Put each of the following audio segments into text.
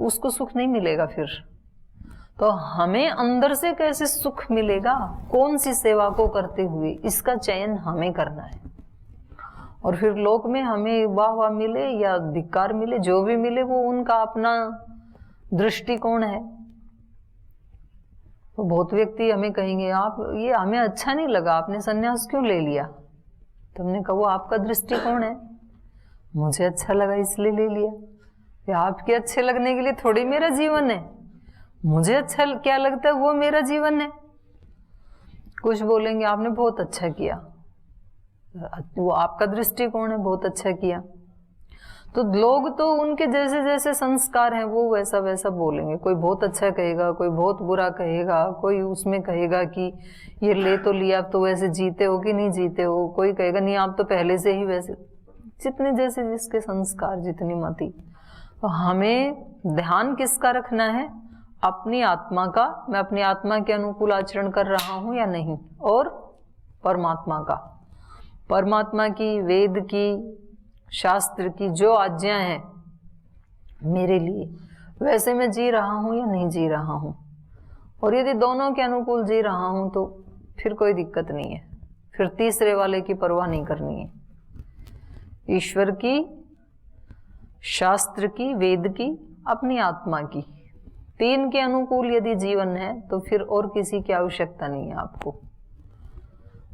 तो उसको सुख नहीं मिलेगा। फिर तो हमें अंदर से कैसे सुख मिलेगा? कौन सी सेवा को करते हुए, इसका चयन हमें करना है। और फिर लोक में हमें वाह वाह मिले या धिक्कार मिले, जो भी मिले वो उनका अपना दृष्टिकोण है। तो बहुत व्यक्ति हमें कहेंगे, आप ये हमें अच्छा नहीं लगा, आपने संन्यास क्यों ले लिया? तो हमने कहा वो आपका दृष्टिकोण है, मुझे अच्छा लगा इसलिए ले लिया। या आपके अच्छे लगने के लिए थोड़ी मेरा जीवन है, मुझे अच्छा क्या लगता है वो मेरा जीवन है। कुछ बोलेंगे आपने बहुत अच्छा किया, वो आपका दृष्टिकोण है, बहुत अच्छा किया। तो लोग तो उनके जैसे जैसे संस्कार हैं वो वैसा वैसा बोलेंगे। कोई बहुत अच्छा कहेगा, कोई बहुत बुरा कहेगा, कोई उसमें कहेगा कि ये ले तो लिया, आप तो वैसे जीते हो कि नहीं जीते हो। कोई कहेगा नहीं आप तो पहले से ही वैसे, जितने जैसे जिसके संस्कार, जितनी मति। तो हमें ध्यान किसका रखना है? अपनी आत्मा का, मैं अपनी आत्मा के अनुकूल आचरण कर रहा हूं या नहीं, और परमात्मा का, परमात्मा की, वेद की, शास्त्र की जो आज्ञा है मेरे लिए, वैसे मैं जी रहा हूं या नहीं जी रहा हूं। और यदि दोनों के अनुकूल जी रहा हूं तो फिर कोई दिक्कत नहीं है, फिर तीसरे वाले की परवाह नहीं करनी है। ईश्वर की, शास्त्र की, वेद की, अपनी आत्मा की, तीन के अनुकूल यदि जीवन है तो फिर और किसी की आवश्यकता नहीं है आपको।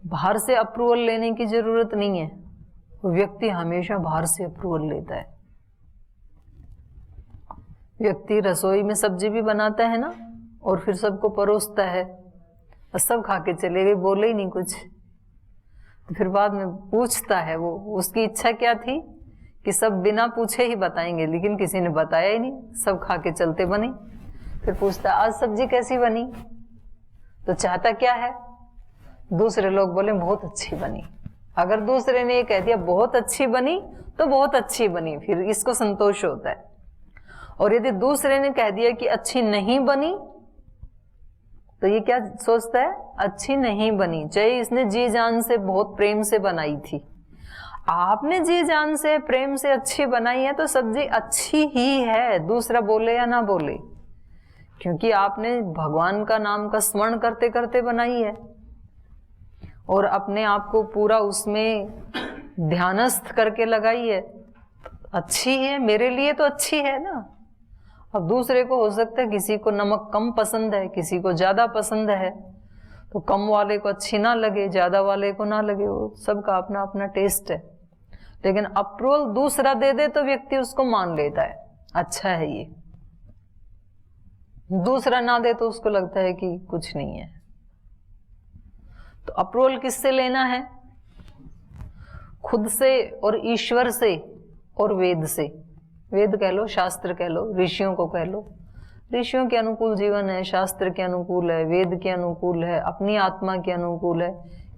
बाहर से अप्रूवल लेने की जरूरत नहीं है। व्यक्ति हमेशा बाहर से अप्रूवल लेता है। व्यक्ति रसोई में सब्जी भी बनाता है ना, और फिर सबको परोसता है, और सब खा के चले गए, बोले ही नहीं कुछ। तो फिर बाद में पूछता है वो, उसकी इच्छा क्या थी कि सब बिना पूछे ही बताएंगे, लेकिन किसी ने बताया ही नहीं, सब खा के चलते बने। फिर पूछता आज सब्जी कैसी बनी? तो चाहता क्या है? दूसरे लोग बोले बहुत अच्छी बनी। अगर दूसरे ने ये कह दिया बहुत अच्छी बनी तो बहुत अच्छी बनी, फिर इसको संतोष होता है। और यदि दूसरे ने कह दिया कि अच्छी नहीं बनी, तो ये क्या सोचता है? अच्छी नहीं बनी, चाहे इसने जी जान से बहुत प्रेम से बनाई थी। आपने जी जान से प्रेम से अच्छी बनाई है तो सब्जी अच्छी ही है, दूसरा बोले या ना बोले, क्योंकि आपने भगवान का नाम का स्मरण करते करते बनाई है और अपने आप को पूरा उसमें ध्यानस्थ करके लगाई है। अच्छी है, मेरे लिए तो अच्छी है ना। अब दूसरे को हो सकता है किसी को नमक कम पसंद है, किसी को ज्यादा पसंद है, तो कम वाले को अच्छी ना लगे, ज्यादा वाले को ना लगे, वो सबका अपना अपना टेस्ट है। लेकिन अप्रूवल दूसरा दे दे तो व्यक्ति उसको मान लेता है, अच्छा है ये। दूसरा ना दे तो उसको लगता है कि कुछ नहीं है। तो अप्रूवल किससे लेना है? खुद से और ईश्वर से और वेद से। वेद कह लो, शास्त्र कह लो, ऋषियों को कह लो। ऋषियों के अनुकूल जीवन है, शास्त्र के अनुकूल है, वेद के अनुकूल है, अपनी आत्मा के अनुकूल है,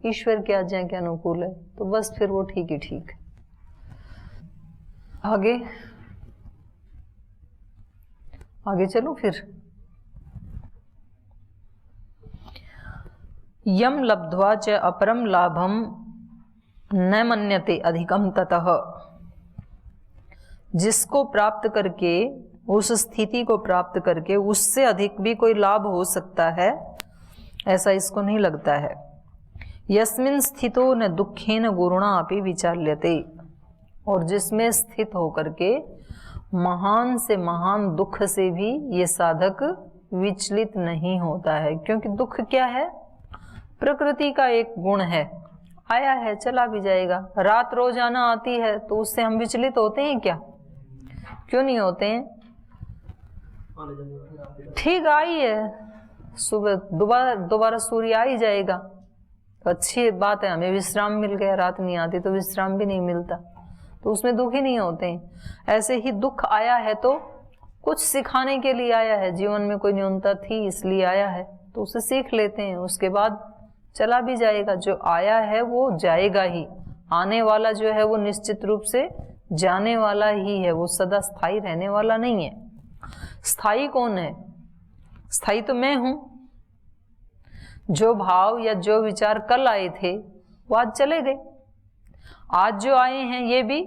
ईश्वर की आज्ञा के अनुकूल है, तो बस फिर वो ठीक ही ठीक है। आगे चलो फिर। यम लब्ध्वा च अपरम लाभम न मन्यते अधिकम ततः। जिसको प्राप्त करके, उस स्थिति को प्राप्त करके उससे अधिक भी कोई लाभ हो सकता है, ऐसा इसको नहीं लगता है। यस्मिन् स्थितो न दुखेन गुरुणा अपि विचाल्यते। और जिसमें स्थित होकर के महान से महान दुख से भी ये साधक विचलित नहीं होता है। क्योंकि दुख क्या है? प्रकृति का एक गुण है, आया है चला भी जाएगा। रात रोजाना आती है तो उससे हम विचलित होते हैं क्या? क्यों नहीं होते हैं? ठीक आई है, सुबह दोबारा सूर्य आ ही जाएगा, तो अच्छी बात है, हमें विश्राम मिल गया। रात नहीं आती तो विश्राम भी नहीं मिलता, तो उसमें दुख ही नहीं होते हैं। ऐसे ही दुख आया है तो कुछ सिखाने के लिए आया है, जीवन में कोई न्यूनता थी इसलिए आया है, तो उसे सीख लेते हैं, उसके बाद चला भी जाएगा। जो आया है वो जाएगा ही, आने वाला जो है वो निश्चित रूप से जाने वाला ही है, वो सदा स्थायी रहने वाला नहीं है। स्थायी कौन है? स्थायी तो मैं हूं। जो भाव या जो विचार कल आए थे वो आज चले गए, आज जो आए हैं ये भी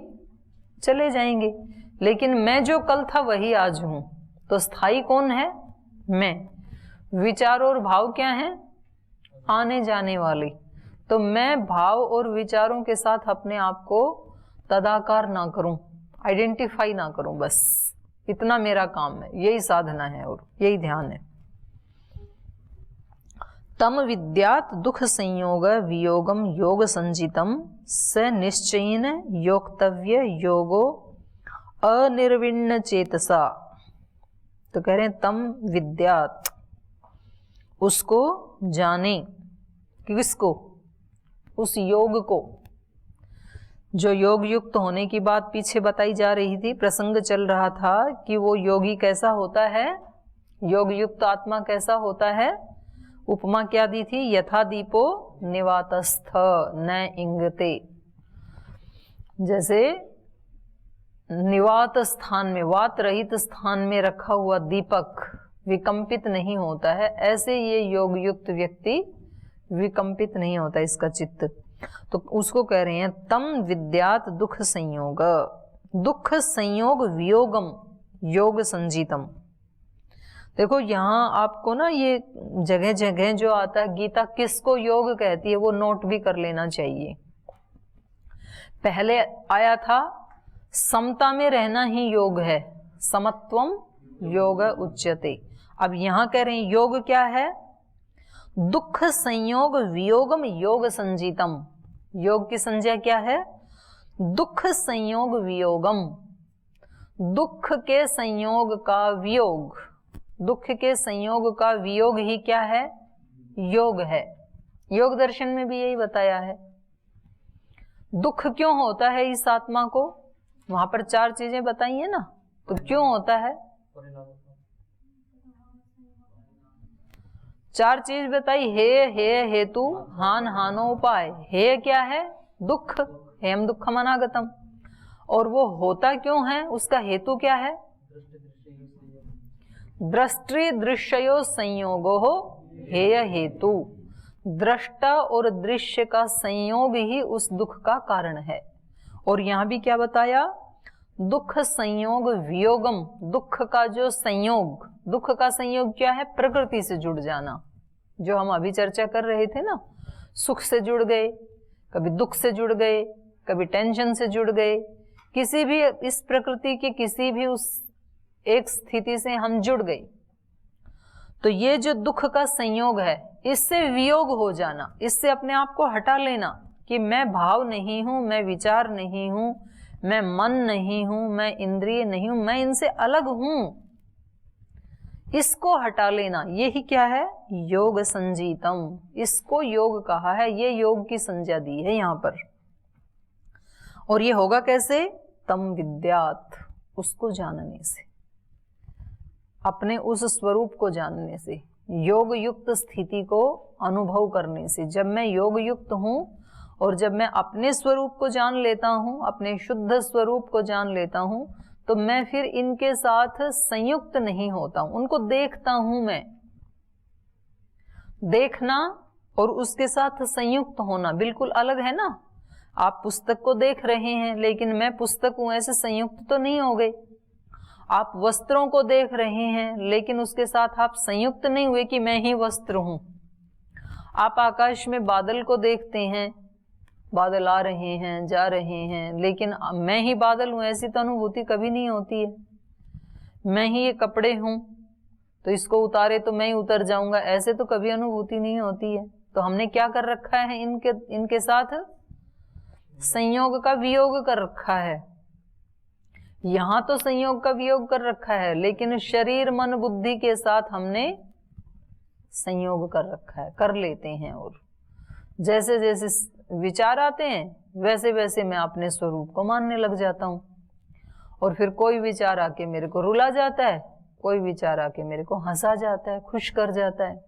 चले जाएंगे, लेकिन मैं जो कल था वही आज हूं। तो स्थायी कौन है? मैं। विचार और भाव क्या हैं? आने जाने वाले। तो मैं भाव और विचारों के साथ अपने आप को तदाकार ना करूं, आइडेंटिफाई ना करूं, बस इतना मेरा काम है। यही साधना है और यही ध्यान है। तम विद्यात दुख संयोग वियोगम योग संजितम स निश्चयेन योक्तव्य योगो अनिर्विण्ण चेतसा। तो कह रहे हैं तम विद्यात, उसको जाने। किसको? उस योग को। जो योग युक्त होने की बात पीछे बताई जा रही थी, प्रसंग चल रहा था कि वो योगी कैसा होता है, योग युक्त आत्मा कैसा होता है। उपमा क्या दी थी? यथा दीपो निवातस्थ न इंगते। जैसे निवात स्थान में, वात रहित स्थान में रखा हुआ दीपक विकंपित नहीं होता है, ऐसे ये योग युक्त व्यक्ति विकंपित नहीं होता इसका चित्त। तो उसको कह रहे हैं तम विद्यात दुख संयोग, दुख संयोग वियोगम योग संजीतम। देखो यहाँ आपको ना ये जगह जगह जो आता है, गीता किसको योग कहती है वो नोट भी कर लेना चाहिए। पहले आया था समता में रहना ही योग है, समत्वम योग उच्यते। अब यहाँ कह रहे हैं योग क्या है? दुख संयोग वियोगम योग संजीतम। योग की संज्ञा क्या है? दुख संयोग वियोगम, दुख के संयोग का वियोग। दुख के संयोग का वियोग ही क्या है? योग है। योग दर्शन में भी यही बताया है। दुख क्यों होता है इस आत्मा को? वहां पर 4 चीजें बताई है ना, तो क्यों होता है? 4 चीज बताई। हे हेतु हान हानो उपाय। हे क्या है? दुख, हेम दुखम अनागतम। और वो होता क्यों है, उसका हेतु क्या है? दृष्टि दृश्यो संयोगो हो हेय हेतु। दृष्टा और दृश्य का संयोग ही उस दुख का कारण है। और यहां भी क्या बताया? दुख संयोग वियोगम, दुख का जो संयोग, दुख का संयोग क्या है? प्रकृति से जुड़ जाना, जो हम अभी चर्चा कर रहे थे ना। सुख से जुड़ गए, कभी दुख से जुड़ गए, कभी टेंशन से जुड़ गए, किसी भी इस प्रकृति की किसी भी उस एक स्थिति से हम जुड़ गए। तो ये जो दुख का संयोग है, इससे वियोग हो जाना, इससे अपने आप को हटा लेना कि मैं भाव नहीं हूं, मैं विचार नहीं हूं, मैं मन नहीं हूं, मैं इंद्रिय नहीं हूं, मैं इनसे अलग हूं। इसको हटा लेना, यही क्या है? योग संजीतम। इसको योग कहा है, ये योग की संज्ञा दी है यहां पर। और ये होगा कैसे? तम विद्यात, उसको जानने से, अपने उस स्वरूप को जानने से, योग युक्त स्थिति को अनुभव करने से। जब मैं योग युक्त हूं और जब मैं अपने स्वरूप को जान लेता हूं, अपने शुद्ध स्वरूप को जान लेता हूं, तो मैं फिर इनके साथ संयुक्त नहीं होता हूं, उनको देखता हूं। मैं देखना और उसके साथ संयुक्त होना बिल्कुल अलग है ना। आप पुस्तक को देख रहे हैं, लेकिन मैं पुस्तक हूं ऐसे संयुक्त तो नहीं हो गए। आप वस्त्रों को देख रहे हैं, लेकिन उसके साथ आप संयुक्त नहीं हुए कि मैं ही वस्त्र हूं। आप आकाश में बादल को देखते हैं, बादल आ रहे हैं, जा रहे हैं, लेकिन मैं ही बादल हूं ऐसी तो अनुभूति कभी नहीं होती है। मैं ही ये कपड़े हूं, तो इसको उतारे तो मैं ही उतर जाऊंगा, ऐसे तो कभी अनुभूति नहीं होती है। तो हमने क्या कर रखा है? इनके साथ संयोग का वियोग कर रखा है। यहां तो संयोग का वियोग कर रखा है, लेकिन शरीर मन बुद्धि के साथ हमने संयोग कर रखा है, कर लेते हैं। और जैसे जैसे विचार आते हैं वैसे वैसे मैं अपने स्वरूप को मानने लग जाता हूं। और फिर कोई विचार आके मेरे को रुला जाता है, कोई विचार आके मेरे को हंसा जाता है, खुश कर जाता है।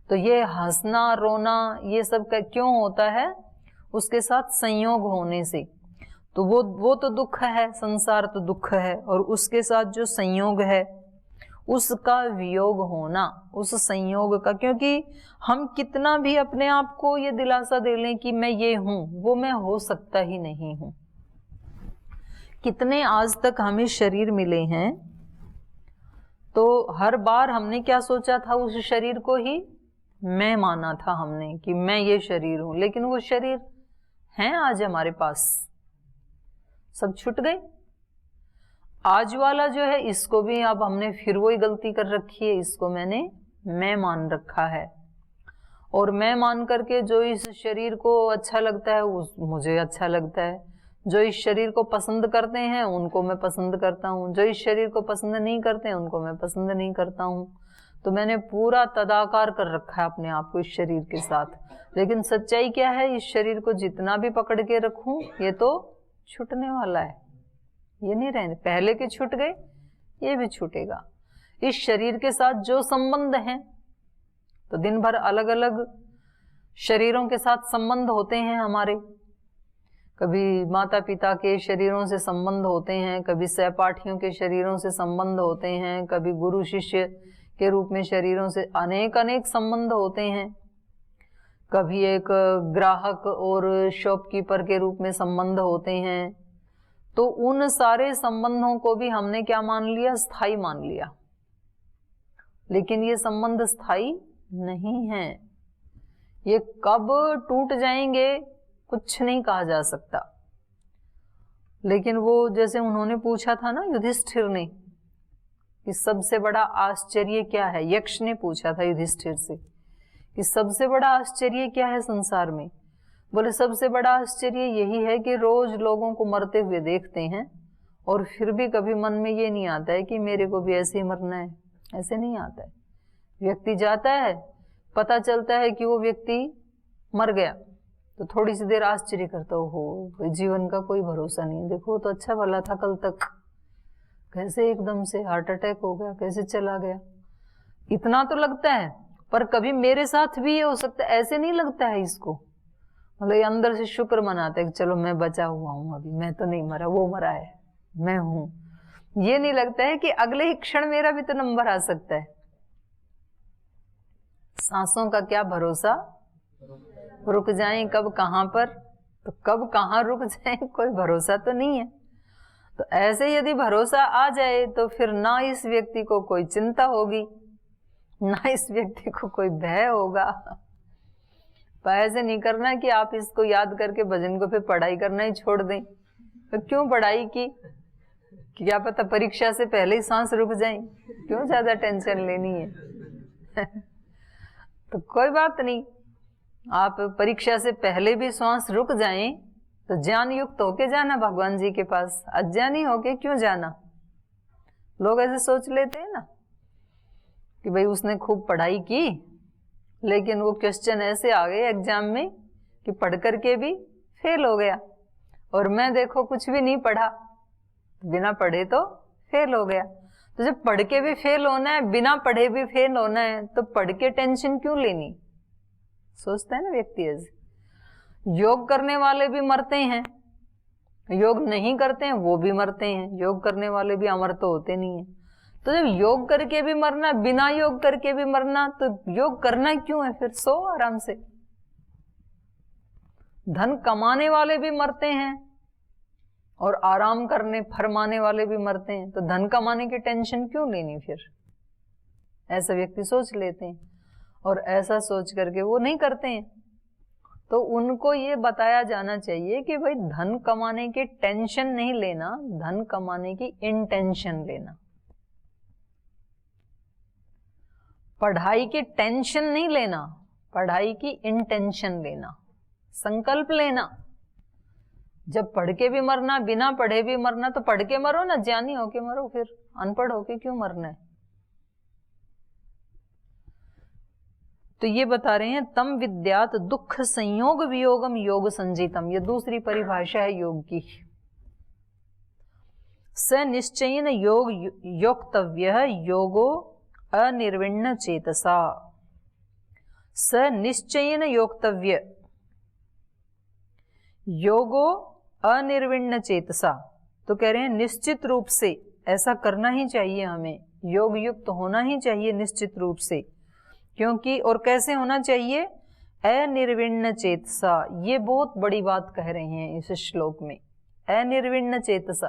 तो ये हंसना रोना ये सब का क्यों होता है? उसके साथ संयोग होने से। तो वो तो दुख है, संसार तो दुख है, और उसके साथ जो संयोग है उसका वियोग होना, उस संयोग का। क्योंकि हम कितना भी अपने आप को ये दिलासा दे लें कि मैं ये हूं, वो मैं हो सकता ही नहीं हूं। कितने आज तक हमें शरीर मिले हैं, तो हर बार हमने क्या सोचा था, उस शरीर को ही मैं माना था हमने कि मैं ये शरीर हूं, लेकिन वो शरीर है आज हमारे पास, सब छूट गए। आज वाला जो है इसको भी अब हमने फिर वही गलती कर रखी है, इसको मैंने मैं मान रखा है, और मैं मान करके जो इस शरीर को अच्छा लगता है उस मुझे अच्छा लगता है, जो इस शरीर को पसंद करते हैं उनको मैं पसंद करता हूँ, जो इस शरीर को पसंद नहीं करते हैं उनको मैं पसंद नहीं करता हूँ। तो मैंने पूरा तदाकार कर रखा है अपने आप को इस शरीर के साथ। लेकिन सच्चाई क्या है, इस शरीर को जितना भी पकड़ के रखूं ये तो छूटने वाला है, ये नहीं रहने। पहले के छूट गए, ये भी छूटेगा। इस शरीर के साथ जो संबंध हैं, तो दिन भर अलग अलग शरीरों के साथ संबंध होते हैं हमारे। कभी माता पिता के शरीरों से संबंध होते हैं, कभी सहपाठियों के शरीरों से संबंध होते हैं, कभी गुरु शिष्य के रूप में शरीरों से अनेक अनेक संबंध होते हैं, कभी एक ग्राहक और शॉपकीपर के रूप में संबंध होते हैं। तो उन सारे संबंधों को भी हमने क्या मान लिया, स्थायी मान लिया। लेकिन ये संबंध स्थायी नहीं है, ये कब टूट जाएंगे कुछ नहीं कहा जा सकता। लेकिन वो जैसे उन्होंने पूछा था ना युधिष्ठिर ने कि सबसे बड़ा आश्चर्य क्या है, यक्ष ने पूछा था युधिष्ठिर से कि सबसे बड़ा आश्चर्य क्या है संसार में। बोले सबसे बड़ा आश्चर्य यही है कि रोज लोगों को मरते हुए देखते हैं और फिर भी कभी मन में ये नहीं आता है कि मेरे को भी ऐसे ही मरना है। ऐसे नहीं आता है। व्यक्ति जाता है, पता चलता है कि वो व्यक्ति मर गया, तो थोड़ी सी देर आश्चर्य करता हो, जीवन का कोई भरोसा नहीं, देखो तो अच्छा भला था कल तक, कैसे एकदम से हार्ट अटैक हो गया, कैसे चला गया। इतना तो लगता है, पर कभी मेरे साथ भी ये हो सकता है, ऐसे नहीं लगता है इसको। मतलब अंदर से शुक्र मनाते हैं कि चलो मैं बचा हुआ हूं, अभी मैं तो नहीं मरा, वो मरा है, मैं हूं। ये नहीं लगता है कि अगले ही क्षण मेरा भी तो नंबर आ सकता है। सांसों का क्या भरोसा, रुक जाएं कब कहां पर, तो कब कहां रुक जाएं कोई भरोसा तो नहीं है। तो ऐसे यदि भरोसा आ जाए तो फिर ना इस व्यक्ति को कोई चिंता होगी, ना इस व्यक्ति को कोई भय होगा। पर ऐसे नहीं करना कि आप इसको याद करके भजन को फिर पढ़ाई करना ही छोड़ दें। तो क्यों पढ़ाई की, क्या पता परीक्षा से पहले ही सांस रुक जाए, क्यों ज्यादा टेंशन लेनी है। तो कोई बात नहीं, आप परीक्षा से पहले भी सांस रुक जाएं तो ज्ञान युक्त होके जाना भगवान जी के पास, अज्ञानी होके क्यों जाना। लोग ऐसे सोच लेते हैं ना कि भाई उसने खूब पढ़ाई की लेकिन वो क्वेश्चन ऐसे आ गए एग्जाम में कि पढ़ करके भी फेल हो गया, और मैं देखो कुछ भी नहीं पढ़ा, बिना पढ़े तो फेल हो गया। तो जब पढ़ के भी फेल होना है, बिना पढ़े भी फेल होना है, तो पढ़ के टेंशन क्यों लेनी, सोचता है ना व्यक्ति। ऐसे योग करने वाले भी मरते हैं, योग नहीं करते हैं वो भी मरते हैं, योग करने वाले भी अमर तो होते नहीं है। तो जब योग करके भी मरना, बिना योग करके भी मरना, तो योग करना क्यों है फिर, सो आराम से। धन कमाने वाले भी मरते हैं और आराम करने फरमाने वाले भी मरते हैं, तो धन कमाने की टेंशन क्यों लेनी फिर, ऐसा व्यक्ति सोच लेते हैं। और ऐसा सोच करके वो नहीं करते हैं। तो उनको ये बताया जाना चाहिए कि भाई धन कमाने की टेंशन नहीं लेना, धन कमाने की इंटेंशन लेना। पढ़ाई की टेंशन नहीं लेना, पढ़ाई की इंटेंशन लेना, संकल्प लेना। जब पढ़ के भी मरना, बिना पढ़े भी मरना, तो पढ़ के मरो ना, ज्ञानी होके मरो, फिर अनपढ़ होके क्यों मरना है। तो ये बता रहे हैं तम विद्यात दुख संयोग वियोगम योग संजीतम, ये दूसरी परिभाषा है योग की। स निश्चयन योग योक्तव्य योगो अनिर्विण्ण चेतसा। स निश्चयन योक्तव्य योगो अनिर्विण्ण चेतसा, तो कह रहे हैं निश्चित रूप से ऐसा करना ही चाहिए, हमें योग युक्त होना ही चाहिए निश्चित रूप से। क्योंकि और कैसे होना चाहिए, अनिर्विण्ण चेतसा। ये बहुत बड़ी बात कह रहे हैं इस श्लोक में, अनिर्विण्ण चेतसा।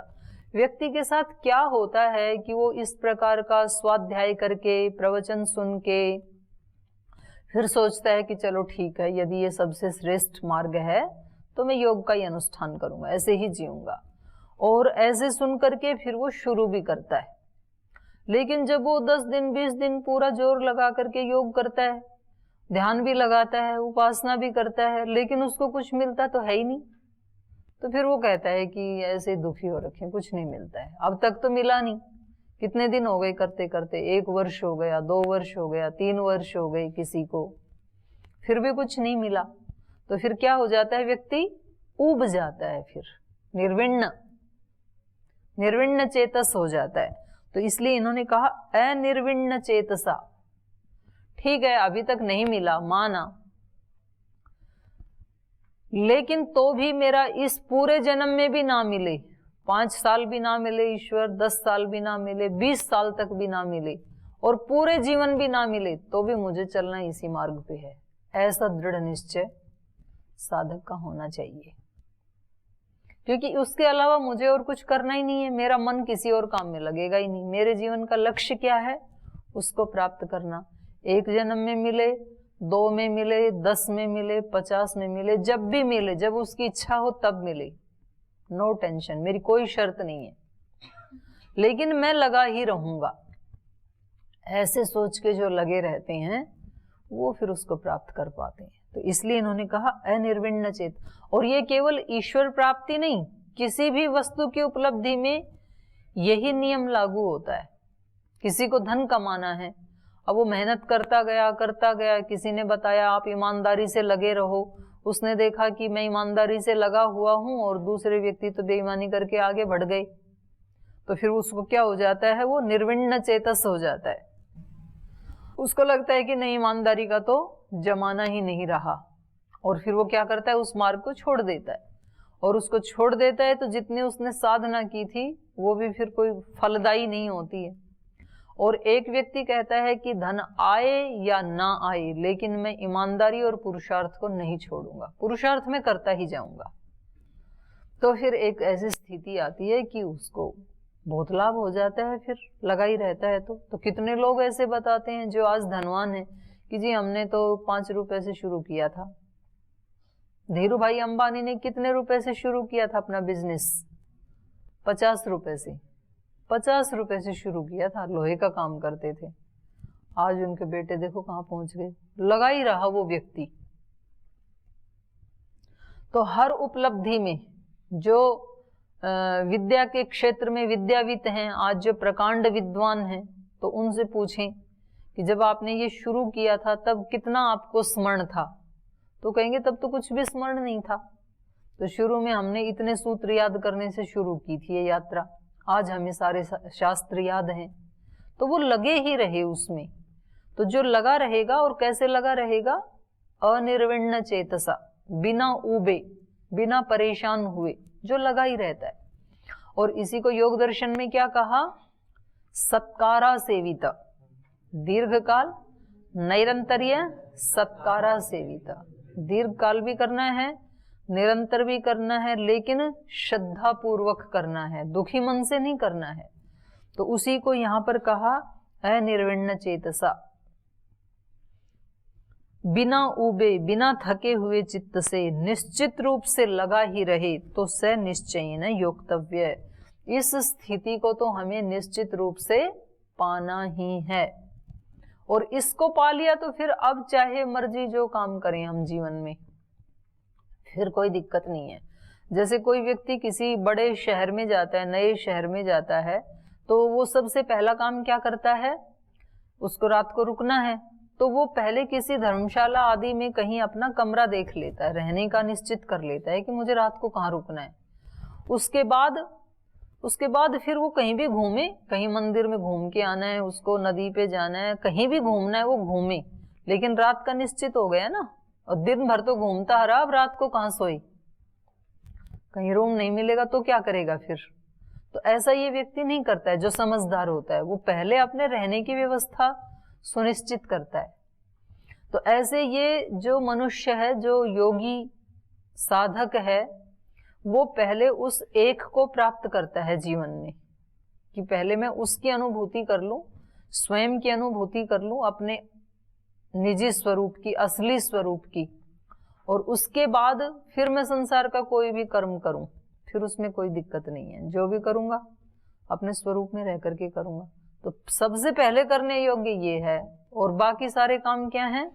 व्यक्ति के साथ क्या होता है कि वो इस प्रकार का स्वाध्याय करके, प्रवचन सुन के फिर सोचता है कि चलो ठीक है, यदि ये सबसे श्रेष्ठ मार्ग है तो मैं योग का ही अनुष्ठान करूंगा, ऐसे ही जीऊंगा, और ऐसे सुन करके फिर वो शुरू भी करता है। लेकिन जब वो 10 दिन 20 दिन पूरा जोर लगा करके योग करता है, ध्यान भी लगाता है, उपासना भी करता है, लेकिन उसको कुछ मिलता तो है ही नहीं, तो फिर वो कहता है कि ऐसे दुखी हो रखे, कुछ नहीं मिलता है, अब तक तो मिला नहीं। कितने दिन हो गए करते करते, 1 वर्ष हो गया, 2 वर्ष हो गया, 3 वर्ष हो गए किसी को, फिर भी कुछ नहीं मिला। तो फिर क्या हो जाता है, व्यक्ति ऊब जाता है, फिर निर्विण्ण चेतस हो जाता है। तो इसलिए इन्होंने कहा अनिर्विण्ण चेतसा। ठीक है, अभी तक नहीं मिला, माना, लेकिन तो भी मेरा इस पूरे जन्म में भी ना मिले, 5 साल भी ना मिले ईश्वर, 10 साल भी ना मिले, 20 साल तक भी ना मिले, और पूरे जीवन भी ना मिले, तो भी मुझे चलना इसी मार्ग पे है, ऐसा दृढ़ निश्चय साधक का होना चाहिए। क्योंकि उसके अलावा मुझे और कुछ करना ही नहीं है, मेरा मन किसी और काम में लगेगा ही नहीं। मेरे जीवन का लक्ष्य क्या है, उसको प्राप्त करना। 1 जन्म में मिले, 2 में मिले, 10 में मिले, 50 में मिले, जब भी मिले, जब उसकी इच्छा हो तब मिले, नो टेंशन, मेरी कोई शर्त नहीं है, लेकिन मैं लगा ही रहूंगा। ऐसे सोच के जो लगे रहते हैं वो फिर उसको प्राप्त कर पाते हैं। तो इसलिए इन्होंने कहा अनिर्विण्ण चेत। और ये केवल ईश्वर प्राप्ति नहीं, किसी भी वस्तु की उपलब्धि में यही नियम लागू होता है। किसी को धन कमाना है, अब वो मेहनत करता गया, किसी ने बताया आप ईमानदारी से लगे रहो, उसने देखा कि मैं ईमानदारी से लगा हुआ हूं और दूसरे व्यक्ति तो बेईमानी करके आगे बढ़ गए, तो फिर उसको क्या हो जाता है, वो निर्विण्ण चेतस हो जाता है। उसको लगता है कि नहीं, ईमानदारी का तो जमाना ही नहीं रहा, और फिर वो क्या करता है, उस मार्ग को छोड़ देता है। और उसको छोड़ देता है तो जितनी उसने साधना की थी वो भी फिर कोई फलदायी नहीं होती है। और एक व्यक्ति कहता है कि धन आए या ना आए, लेकिन मैं ईमानदारी और पुरुषार्थ को नहीं छोड़ूंगा, पुरुषार्थ में करता ही जाऊंगा। तो फिर एक ऐसी स्थिति आती है कि उसको बहुत लाभ हो जाता है, फिर लगा ही रहता है। तो कितने लोग ऐसे बताते हैं जो आज धनवान है कि जी हमने तो 5 रुपए से शुरू किया था। धीरू भाई अंबानी ने कितने रुपए से शुरू किया था अपना बिजनेस? 50 रुपए से, 50 रुपए से शुरू किया था, लोहे का काम करते थे। आज उनके बेटे देखो कहाँ पहुंच गए, लगा ही रहा वो व्यक्ति। तो हर उपलब्धि में जो विद्या के क्षेत्र में विद्यावित हैं, आज जो प्रकांड विद्वान हैं, तो उनसे पूछें कि जब आपने ये शुरू किया था तब कितना आपको स्मरण था, तो कहेंगे तब तो कुछ भी स्मरण नहीं था। तो शुरू में हमने इतने सूत्र याद करने से शुरू की थी ये यात्रा, आज हमें सारे शास्त्र याद हैं। तो वो लगे ही रहे उसमें। तो जो लगा रहेगा, और कैसे लगा रहेगा, अनिर्विण्ण चेतसा, बिना ऊबे, बिना परेशान हुए, जो लगा ही रहता है। और इसी को योग दर्शन में क्या कहा, सत्कारा सेविता, दीर्घकाल नैरंतर्य सत्कारा सेविता। दीर्घ काल भी करना है, निरंतर भी करना है, लेकिन श्रद्धा पूर्वक करना है, दुखी मन से नहीं करना है। तो उसी को यहां पर कहा अनिर्विण्ण चेतसा, बिना ऊबे, बिना थके हुए चित्त से निश्चित रूप से लगा ही रहे, तो स निश्चयेन योक्तव्य। इस स्थिति को तो हमें निश्चित रूप से पाना ही है, और इसको पा लिया तो फिर अब चाहे मर्जी जो काम करें हम जीवन में, फिर कोई दिक्कत नहीं है। जैसे कोई व्यक्ति किसी बड़े शहर में जाता है, नए शहर में जाता है, तो वो सबसे पहला काम क्या करता है, उसको रात को रुकना है, तो वो पहले किसी धर्मशाला आदि में कहीं अपना कमरा देख लेता है, रहने का निश्चित कर लेता है कि मुझे रात को कहाँ रुकना है। उसके बाद फिर वो कहीं भी घूमे, कहीं मंदिर में घूम के आना है, उसको नदी पे जाना है, कहीं भी घूमना है वो घूमे, लेकिन रात का निश्चित हो गया ना। और दिन भर तो घूमता रहा, अब रात को कहाँ सोई, कहीं रूम नहीं मिलेगा तो क्या करेगा फिर। तो ऐसा ये व्यक्ति नहीं करता है। जो समझदार होता है वो पहले अपने रहने की व्यवस्था सुनिश्चित करता है। तो ऐसे ये जो मनुष्य है, जो योगी साधक है, वो पहले उस एक को प्राप्त करता है जीवन में, कि पहले मैं उसकी अनुभूति कर लूं, स्वयं की अनुभूति कर लूं, अपने निजी स्वरूप की, असली स्वरूप की, और उसके बाद फिर मैं संसार का कोई भी कर्म करूं, फिर उसमें कोई दिक्कत नहीं है। जो भी करूंगा अपने स्वरूप में रह करके करूंगा। तो सबसे पहले करने योग्य ये है, और बाकी सारे काम क्या हैं,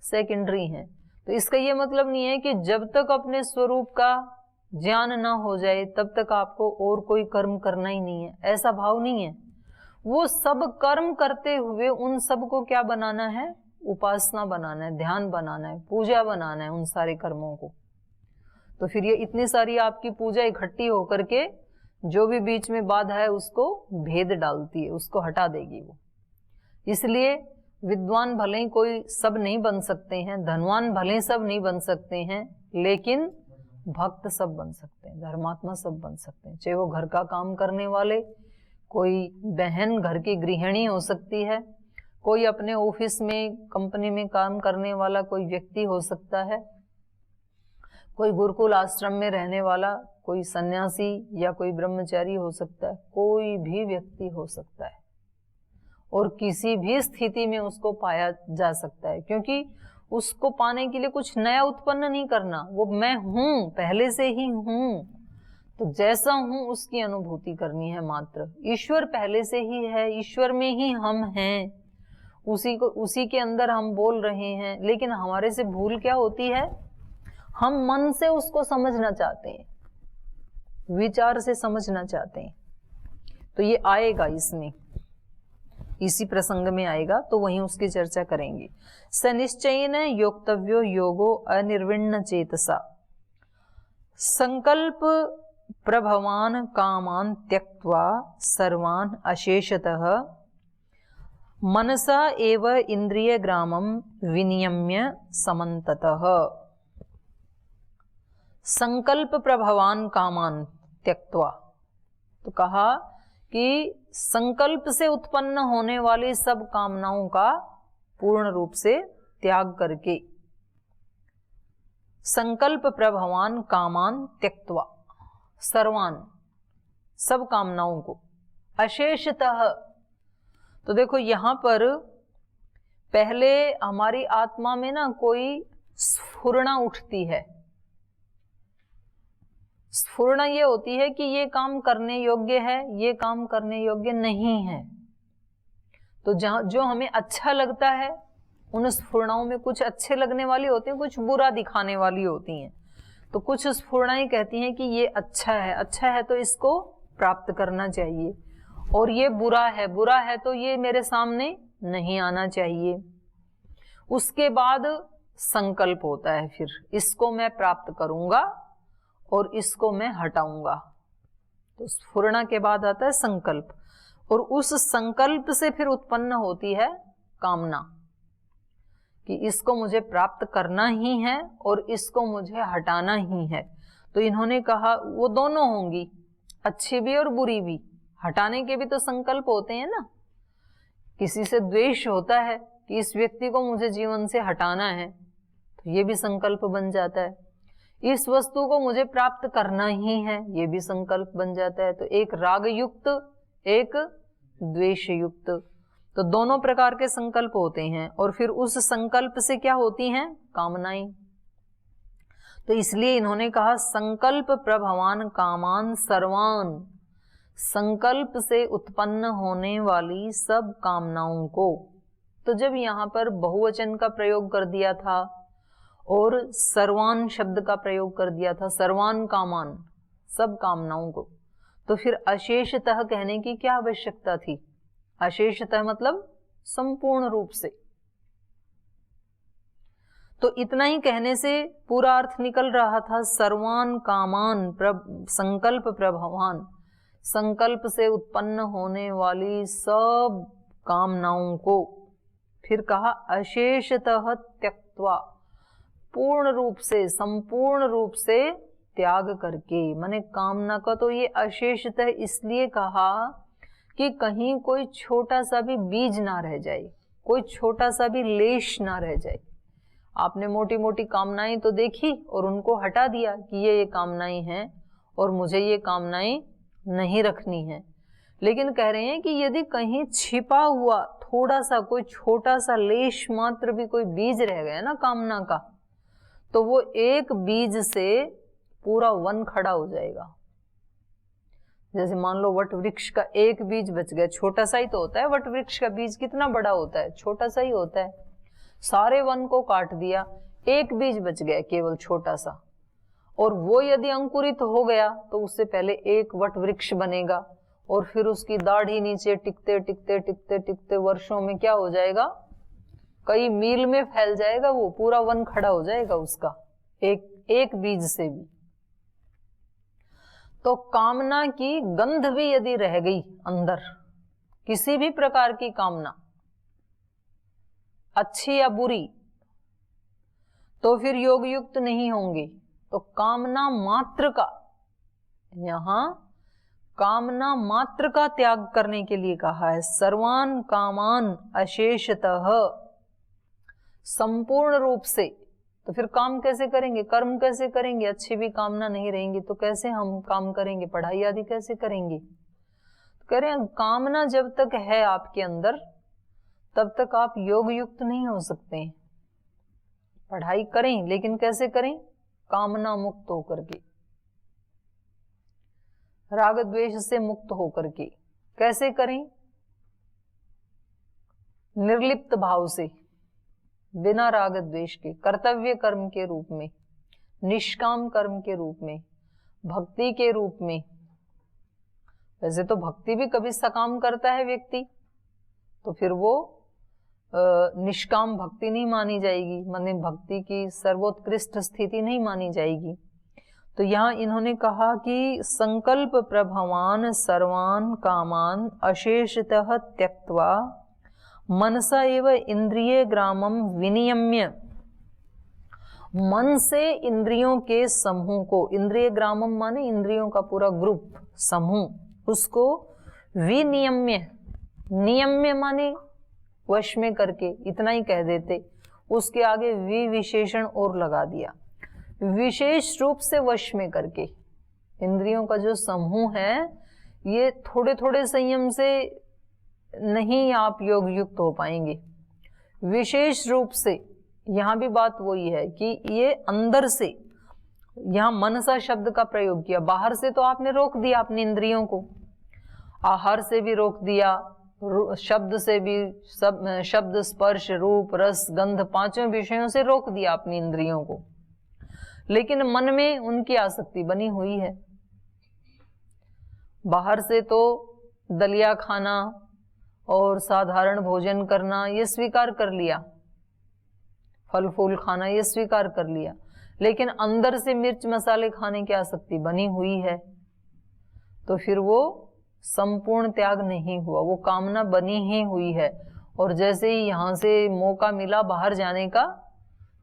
सेकेंडरी हैं। तो इसका ये मतलब नहीं है कि जब तक अपने स्वरूप का ज्ञान ना हो जाए तब तक आपको और कोई कर्म करना ही नहीं है, ऐसा भाव नहीं है। वो सब कर्म करते हुए उन सब को क्या बनाना है, उपासना बनाना है, ध्यान बनाना है, पूजा बनाना है उन सारे कर्मों को। तो फिर ये इतनी सारी आपकी पूजा इकट्ठी होकर के जो भी बीच में बाधा है उसको भेद डालती है, उसको हटा देगी वो। इसलिए विद्वान भले ही कोई सब नहीं बन सकते हैं, धनवान भले ही सब नहीं बन सकते हैं, लेकिन भक्त सब बन सकते हैं, धर्मात्मा सब बन सकते हैं। चाहे वो घर का काम करने वाले, कोई बहन घर की गृहिणी हो सकती है, कोई अपने ऑफिस में, कंपनी में काम करने वाला कोई व्यक्ति हो सकता है, कोई गुरुकुल आश्रम में रहने वाला, कोई सन्यासी या कोई ब्रह्मचारी हो सकता है, कोई भी व्यक्ति हो सकता है, और किसी भी स्थिति में उसको पाया जा सकता है। क्योंकि उसको पाने के लिए कुछ नया उत्पन्न नहीं करना, वो मैं हूं, पहले से ही हूं, तो जैसा हूं उसकी अनुभूति करनी है मात्र। ईश्वर पहले से ही है, ईश्वर में ही हम हैं, उसी के अंदर हम बोल रहे हैं। लेकिन हमारे से भूल क्या होती है, हम मन से उसको समझना चाहते हैं, विचार से समझना चाहते हैं। तो ये आएगा, इसमें इसी प्रसंग में आएगा, तो वहीं उसकी चर्चा करेंगे। सनिश्चयेन योक्तव्यो योगो अनिर्विण्ण चेतसा संकल्प प्रभवान कामान त्यक्त्वा सर्वान अशेषतः मनसा एव इंद्रिय ग्रामम विनियम्य समन्ततः। संकल्प प्रभवान कामान त्यक्त्वा, तो कहा कि संकल्प से उत्पन्न होने वाली सब कामनाओं का पूर्ण रूप से त्याग करके, संकल्प प्रभवान कामान त्यक्त्वा, सर्वान, सब कामनाओं को, अशेषतः। तो देखो यहां पर पहले हमारी आत्मा में ना कोई स्फुरणा उठती है। स्फुरणा ये होती है कि ये काम करने योग्य है, ये काम करने योग्य नहीं है। तो जो हमें अच्छा लगता है, उन स्फुरणाओं में कुछ अच्छे लगने वाली होती हैं, कुछ बुरा दिखाने वाली होती हैं। तो कुछ स्फुरणाएं कहती हैं कि ये अच्छा है, अच्छा है तो इसको प्राप्त करना चाहिए, और ये बुरा है, बुरा है तो ये मेरे सामने नहीं आना चाहिए। उसके बाद संकल्प होता है, फिर इसको मैं प्राप्त करूंगा और इसको मैं हटाऊंगा। तो स्फुरणा के बाद आता है संकल्प, और उस संकल्प से फिर उत्पन्न होती है कामना, कि इसको मुझे प्राप्त करना ही है और इसको मुझे हटाना ही है। तो इन्होंने कहा वो दोनों होंगी, अच्छी भी और बुरी भी। हटाने के भी तो संकल्प होते हैं ना, किसी से द्वेष होता है कि इस व्यक्ति को मुझे जीवन से हटाना है, तो ये भी संकल्प बन जाता है। इस वस्तु को मुझे प्राप्त करना ही है, ये भी संकल्प बन जाता है। तो एक राग युक्त, एक द्वेष युक्त, तो दोनों प्रकार के संकल्प होते हैं, और फिर उस संकल्प से क्या होती हैं, कामनाएं। तो इसलिए इन्होंने कहा संकल्प प्रभवान कामान सर्वान, संकल्प से उत्पन्न होने वाली सब कामनाओं को। तो जब यहां पर बहुवचन का प्रयोग कर दिया था और सर्वान शब्द का प्रयोग कर दिया था, सर्वान कामान, सब कामनाओं को, तो फिर अशेषतः कहने की क्या आवश्यकता थी। अशेषतः मतलब संपूर्ण रूप से। तो इतना ही कहने से पूरा अर्थ निकल रहा था। सर्वान कामान संकल्प प्रभवान, संकल्प से उत्पन्न होने वाली सब कामनाओं को। फिर कहा अशेषतः त्यक्त्वा, पूर्ण रूप से, संपूर्ण रूप से त्याग करके। माने कामना का तो ये अशेषतः इसलिए कहा कि कहीं कोई छोटा सा भी बीज ना रह जाए, कोई छोटा सा भी लेश ना रह जाए। आपने मोटी मोटी कामनाएं तो देखी और उनको हटा दिया कि ये कामनाएं हैं और मुझे ये कामनाएं नहीं रखनी है। लेकिन कह रहे हैं कि यदि कहीं छिपा हुआ थोड़ा सा कोई छोटा सा लेश मात्र भी कोई बीज रह गया ना कामना का, तो वो एक बीज से पूरा वन खड़ा हो जाएगा। जैसे मान लो वट वृक्ष का एक बीज बच गया, छोटा सा ही तो होता है, वट वृक्ष का बीज कितना बड़ा होता है, छोटा सा ही होता है। सारे वन को काट दिया, एक बीज बच गया केवल छोटा सा, और वो यदि अंकुरित हो गया तो उससे पहले एक वट वृक्ष बनेगा और फिर उसकी दाढ़ी नीचे टिकते टिकते टिकते टिकते वर्षों में क्या हो जाएगा, कई मील में फैल जाएगा, वो पूरा वन खड़ा हो जाएगा उसका एक बीज से भी। तो कामना की गंध भी यदि रह गई अंदर, किसी भी प्रकार की कामना अच्छी या बुरी, तो फिर योग युक्त नहीं होंगे। तो कामना मात्र का, यहां कामना मात्र का त्याग करने के लिए कहा है। सर्वान कामान अशेषतः, संपूर्ण रूप से। तो फिर काम कैसे करेंगे, कर्म कैसे करेंगे, अच्छी भी कामना नहीं रहेंगी तो कैसे हम काम करेंगे, पढ़ाई आदि कैसे करेंगे। तो कह रहे हैं कामना जब तक है आपके अंदर तब तक आप योग युक्त नहीं हो सकते हैं। पढ़ाई करें लेकिन कैसे करें, कामना मुक्त होकर के, राग द्वेष से मुक्त होकर के। कैसे करें, निर्लिप्त भाव से, बिना राग द्वेष के, कर्तव्य कर्म के रूप में, निष्काम कर्म के रूप में, भक्ति के रूप में। वैसे तो भक्ति भी कभी सकाम करता है व्यक्ति, तो फिर वो निष्काम भक्ति नहीं मानी जाएगी, माने भक्ति की सर्वोत्कृष्ट स्थिति नहीं मानी जाएगी। तो यहाँ इन्होंने कहा कि संकल्प प्रभवान सर्वान कामान अशेषतः त्यक्त्वा मनसा एव इंद्रिय ग्रामम विनियम्य। मन से इंद्रियों के समूह को, इंद्रिय ग्रामम माने इंद्रियों का पूरा ग्रुप, समूह, उसको विनियम्य, नियम्य माने वश में करके, इतना ही कह देते, उसके आगे विशेषण और लगा दिया, विशेष रूप से वश में करके। इंद्रियों का जो समूह है ये थोड़े थोड़े संयम से नहीं आप योग युक्त हो पाएंगे, विशेष रूप से। यहां भी बात वही है कि ये अंदर से, यहां मनसा शब्द का प्रयोग किया, बाहर से तो आपने रोक दिया अपनी इंद्रियों को, आहार से भी रोक दिया, शब्द से भी, सब शब्द स्पर्श रूप रस गंध पांचों विषयों से रोक दिया अपनी इंद्रियों को, लेकिन मन में उनकी आसक्ति बनी हुई है। बाहर से तो दलिया खाना और साधारण भोजन करना ये स्वीकार कर लिया, फल फूल खाना ये स्वीकार कर लिया, लेकिन अंदर से मिर्च मसाले खाने की आसक्ति बनी हुई है, तो फिर वो संपूर्ण त्याग नहीं हुआ, वो कामना बनी ही हुई है। और जैसे ही यहां से मौका मिला बाहर जाने का,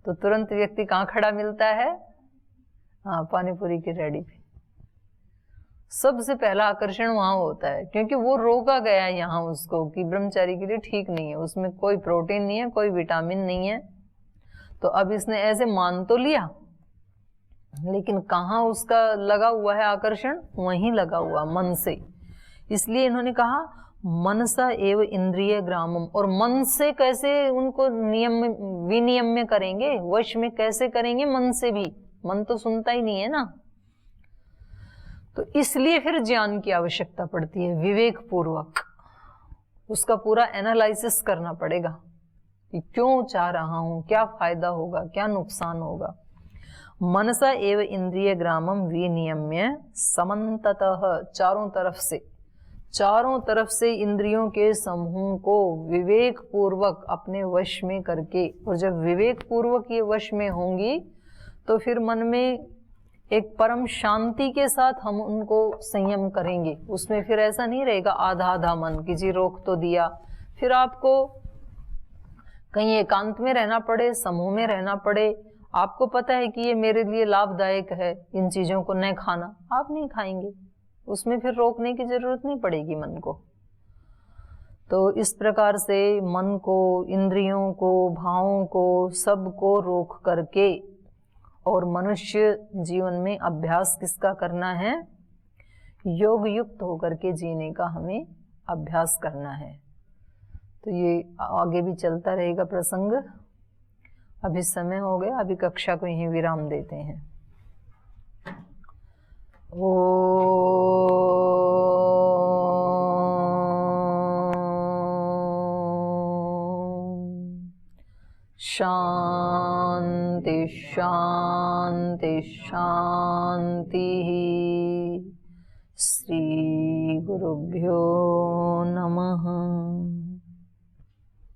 तो तुरंत व्यक्ति कहाँ खड़ा मिलता है, हाँ, पानीपुरी की रेडी पे। सबसे पहला आकर्षण वहां होता है, क्योंकि वो रोका गया है यहाँ उसको कि ब्रह्मचारी के लिए ठीक नहीं है, उसमें कोई प्रोटीन नहीं है, कोई विटामिन नहीं है। तो अब इसने ऐसे मान तो लिया, लेकिन कहाँ उसका लगा हुआ है आकर्षण, वहीं लगा हुआ मन से। इसलिए इन्होंने कहा मनसा एव इंद्रिय ग्रामम। और मन से कैसे उनको नियम विनियम्य करेंगे, वश में कैसे करेंगे, मन से भी, मन तो सुनता ही नहीं है ना। तो इसलिए फिर ज्ञान की आवश्यकता पड़ती है, विवेक पूर्वक उसका पूरा एनालिसिस करना पड़ेगा कि क्यों चाह रहा हूं, क्या फायदा होगा, क्या नुकसान होगा। मनसा एव इंद्रिय ग्रामम विनियम्य समन्ततः, चारों तरफ से इंद्रियों के समूह को विवेक पूर्वक अपने वश में करके, और जब विवेक पूर्वक ये वश में होंगी तो फिर मन में एक परम शांति के साथ हम उनको संयम करेंगे। उसमें फिर ऐसा नहीं रहेगा आधा आधा मन कि जी रोक तो दिया, फिर आपको कहीं एकांत में रहना पड़े, समूह में रहना पड़े, आपको पता है कि ये मेरे लिए लाभदायक है, इन चीजों को न खाना, आप नहीं खाएंगे, उसमें फिर रोकने की जरूरत नहीं पड़ेगी मन को। तो इस प्रकार से मन को, इंद्रियों को, भावों को, सबको रोक करके और मनुष्य जीवन में अभ्यास किसका करना है? योग युक्त होकर के जीने का हमें अभ्यास करना है। तो ये आगे भी चलता रहेगा प्रसंग। अभी समय हो गया, अभी कक्षा को यहीं विराम देते हैं। शांति शांति शांति। श्री गुरुभ्यो नमः।